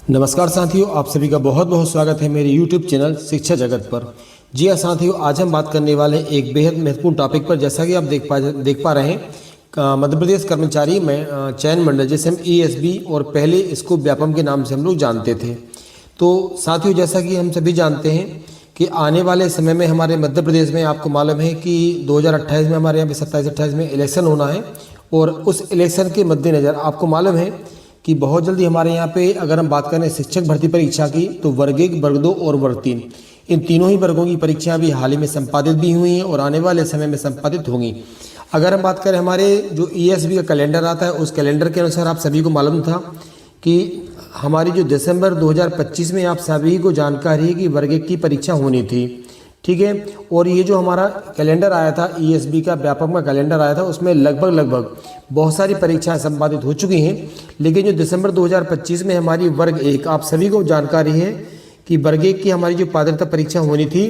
नमस्कार साथियों, आप सभी का बहुत बहुत स्वागत है मेरे YouTube चैनल शिक्षा जगत पर। जी हाँ साथियों, आज हम बात करने वाले हैं एक बेहद महत्वपूर्ण टॉपिक पर। जैसा कि आप देख पा रहे हैं, मध्य प्रदेश कर्मचारी में चयन मंडल, जैसे हम ESB और पहले इसको व्यापम के नाम से हम लोग जानते थे। तो साथियों, जैसा कि हम सभी जानते हैं कि आने वाले समय में हमारे मध्य प्रदेश में, आपको मालूम है कि 2028 में हमारे यहाँ पे 27-28 में इलेक्शन होना है। और उस इलेक्शन के मद्देनज़र आपको मालूम है कि बहुत जल्दी हमारे यहाँ पे, अगर हम बात करें शिक्षक भर्ती परीक्षा की, तो वर्ग 1, वर्ग 2 और वर्ग 3, इन तीनों ही वर्गों की परीक्षाएं अभी हाल ही में संपादित भी हुई हैं और आने वाले समय में संपादित होंगी। अगर हम बात करें हमारे जो ESB का कैलेंडर आता है, उस कैलेंडर के अनुसार आप सभी को मालूम था कि हमारी जो दिसंबर 2025 में आप सभी को जानकारी है कि वर्ग 1 की परीक्षा होनी थी, ठीक है। और ये जो हमारा कैलेंडर आया था, ESB का व्यापक का कैलेंडर आया था, उसमें लगभग बहुत सारी परीक्षाएं संपादित हो चुकी हैं। लेकिन जो दिसंबर 2025 में हमारी वर्ग 1, आप सभी को जानकारी है कि वर्ग 1 की हमारी जो पात्रता परीक्षा होनी थी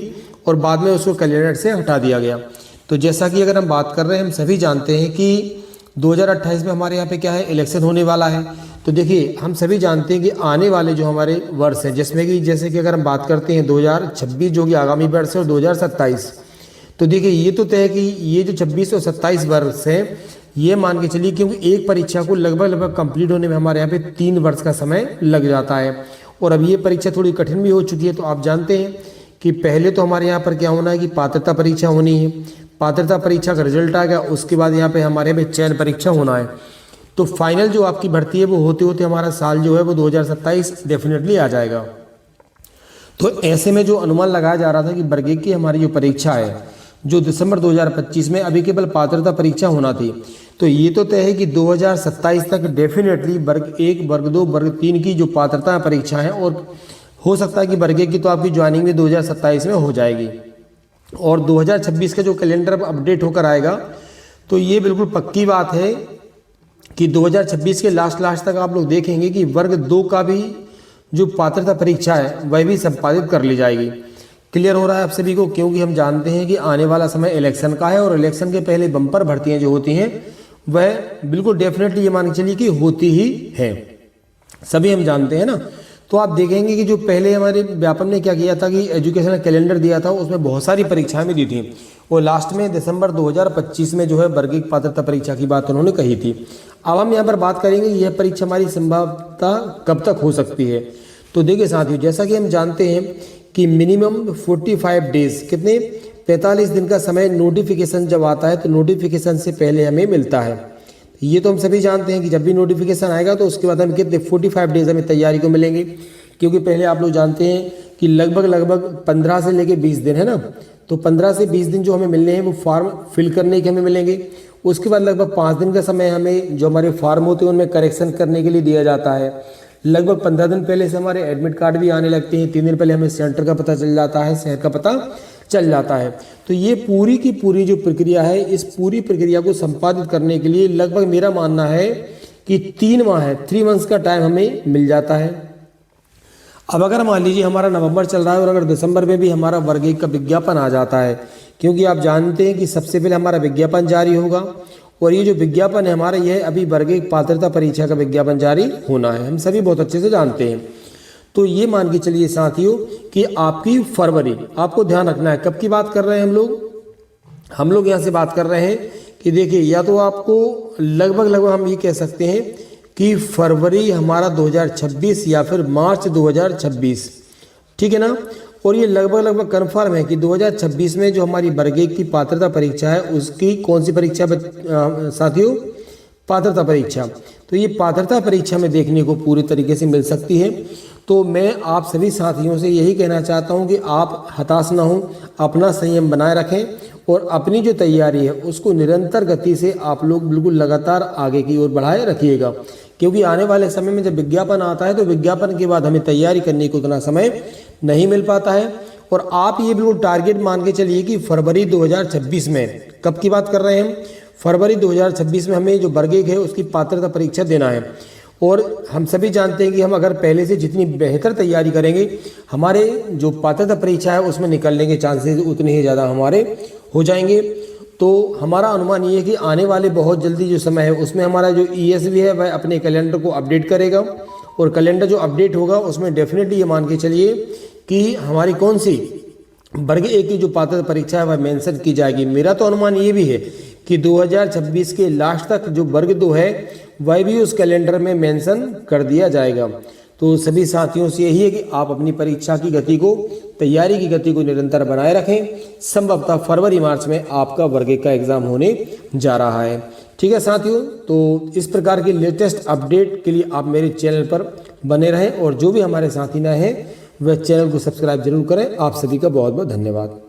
और बाद में उसको कैलेंडर से हटा दिया गया। तो जैसा कि अगर हम बात कर रहे हैं, हम सभी जानते हैं कि 2028 में हमारे यहाँ पे क्या है, इलेक्शन होने वाला है। तो देखिए, हम सभी जानते हैं कि आने वाले जो हमारे वर्ष हैं, जिसमें कि जैसे कि अगर हम बात करते हैं 2026 जो कि आगामी वर्ष है, और 2027, तो देखिए ये तो तय है कि ये जो 26 और 27 वर्ष है, ये मान के चलिए, क्योंकि एक परीक्षा को लगभग कंप्लीट होने में हमारे यहाँ पे 3 वर्ष का समय लग जाता है। और अब ये परीक्षा थोड़ी कठिन भी हो चुकी है। तो आप जानते हैं कि पहले तो हमारे यहाँ पर क्या होना है कि पात्रता परीक्षा होनी है। पात्रता परीक्षा का रिजल्ट आ गया, उसके बाद यहाँ पे हमारे में चयन परीक्षा होना है। तो फाइनल जो आपकी भर्ती है वो होते होते हमारा साल जो है वो 2027 डेफिनेटली आ जाएगा। तो ऐसे में जो अनुमान लगाया जा रहा था कि वर्ग 1 की हमारी जो परीक्षा है, जो दिसंबर 2025 में अभी केवल पात्रता परीक्षा होना थी, तो ये तो तय है कि 2027 तक डेफिनेटली वर्ग 1, वर्ग 2, वर्ग 3 की जो पात्रता परीक्षा है, और हो सकता है कि वर्ग 1 की तो आपकी ज्वाइनिंग भी 2027 में हो जाएगी। और 2026 का जो कैलेंडर अपडेट होकर आएगा, तो ये बिल्कुल पक्की बात है कि 2026 के लास्ट तक आप लोग देखेंगे कि वर्ग 2 का भी जो पात्रता परीक्षा है वह भी संपादित कर ली जाएगी। क्लियर हो रहा है आप सभी को? क्योंकि हम जानते हैं कि आने वाला समय इलेक्शन का है, और इलेक्शन के पहले बम्पर भर्तियां जो होती हैं वह बिल्कुल डेफिनेटली ये मान के चलिए कि होती ही है, सभी हम जानते हैं ना। तो आप देखेंगे कि जो पहले हमारे व्यापम ने क्या किया था कि एजुकेशनल कैलेंडर दिया था, उसमें बहुत सारी परीक्षाएं भी दी थी, और लास्ट में दिसंबर 2025 में जो है वर्ग 1 पात्रता परीक्षा की बात उन्होंने कही थी। अब हम यहाँ पर बात करेंगे कि यह परीक्षा हमारी संभवतः कब तक हो सकती है। तो देखिए साथियों, जैसा कि हम जानते हैं कि मिनिमम 45 डेज, कितने 45 दिन का समय नोटिफिकेशन जब आता है, तो नोटिफिकेशन से पहले हमें मिलता है। ये तो हम सभी जानते हैं कि जब भी नोटिफिकेशन आएगा तो उसके बाद हमें कितने 45 डेज हमें तैयारी को मिलेंगे। क्योंकि पहले आप लोग जानते हैं कि लगभग 15 से लेके 20 दिन है ना, तो 15 से 20 दिन जो हमें मिलने हैं वो फॉर्म फिल करने के हमें मिलेंगे। उसके बाद लगभग 5 दिन का समय हमें जो हमारे फॉर्म होते हैं उनमें करेक्शन करने के लिए दिया जाता है। लगभग 15 दिन पहले से हमारे एडमिट कार्ड भी आने लगते हैं। 3 दिन पहले हमें सेंटर का पता चल जाता है, शहर का पता चल जाता है। तो ये पूरी की पूरी जो प्रक्रिया है, इस पूरी प्रक्रिया को संपादित करने के लिए लगभग मेरा मानना है कि 3 माह है, 3 मंथ्स का टाइम हमें मिल जाता है। अब अगर मान लीजिए हमारा नवंबर चल रहा है और अगर दिसंबर में भी हमारा वर्ग 1 का विज्ञापन आ जाता है, क्योंकि आप जानते हैं कि सबसे पहले हमारा विज्ञापन जारी होगा, और ये जो विज्ञापन है हमारा, यह अभी वर्ग 1 पात्रता परीक्षा का विज्ञापन जारी होना है, हम सभी बहुत अच्छे से जानते हैं। तो ये मान के चलिए साथियों कि आपकी फरवरी, आपको ध्यान रखना है कब की बात कर रहे हैं हम लोग यहाँ से बात कर रहे हैं कि देखिए, या तो आपको लगभग हम ये कह सकते हैं कि फरवरी हमारा 2026 या फिर मार्च 2026, ठीक है ना। और ये लगभग कन्फर्म है कि 2026 में जो हमारी वर्ग 1 की पात्रता परीक्षा है, उसकी कौन सी परीक्षा साथियों? पात्रता परीक्षा। तो ये पात्रता परीक्षा में देखने को पूरी तरीके से मिल सकती है। तो मैं आप सभी साथियों से यही कहना चाहता हूं कि आप हताश ना हो, अपना संयम बनाए रखें, और अपनी जो तैयारी है उसको निरंतर गति से आप लोग बिल्कुल लगातार आगे की ओर बढ़ाए रखिएगा। क्योंकि आने वाले समय में जब विज्ञापन आता है, तो विज्ञापन के बाद हमें तैयारी करने को उतना समय नहीं मिल पाता है। और आप ये बिल्कुल टारगेट मान के चलिए कि फरवरी 2026 में, कब की बात कर रहे हैं हम? फरवरी 2026 में हमें जो वर्ग 1 है उसकी पात्रता परीक्षा देना है। और हम सभी जानते हैं कि हम अगर पहले से जितनी बेहतर तैयारी करेंगे, हमारे जो पात्रता परीक्षा है उसमें निकलने के चांसेस उतने ही ज़्यादा हमारे हो जाएंगे। तो हमारा अनुमान ये है कि आने वाले बहुत जल्दी जो समय है उसमें हमारा जो ESB है वह अपने कैलेंडर को अपडेट करेगा, और कैलेंडर जो अपडेट होगा उसमें डेफिनेटली ये मान के चलिए कि हमारी कौन सी वर्ग ए की जो पात्रता परीक्षा है वह मेंशन की जाएगी। मेरा तो अनुमान ये भी है कि 2026 के लास्ट तक जो वर्ग 2 है वह भी उस कैलेंडर में मेंशन कर दिया जाएगा। तो सभी साथियों से यही है कि आप अपनी परीक्षा की गति को, तैयारी की गति को निरंतर बनाए रखें। संभवतः फरवरी मार्च में आपका वर्ग ए का एग्जाम होने जा रहा है। ठीक है साथियों, तो इस प्रकार के लेटेस्ट अपडेट के लिए आप मेरे चैनल पर बने रहें और जो भी हमारे साथी नए हैं वह चैनल को सब्सक्राइब जरूर करें। आप सभी का बहुत बहुत धन्यवाद।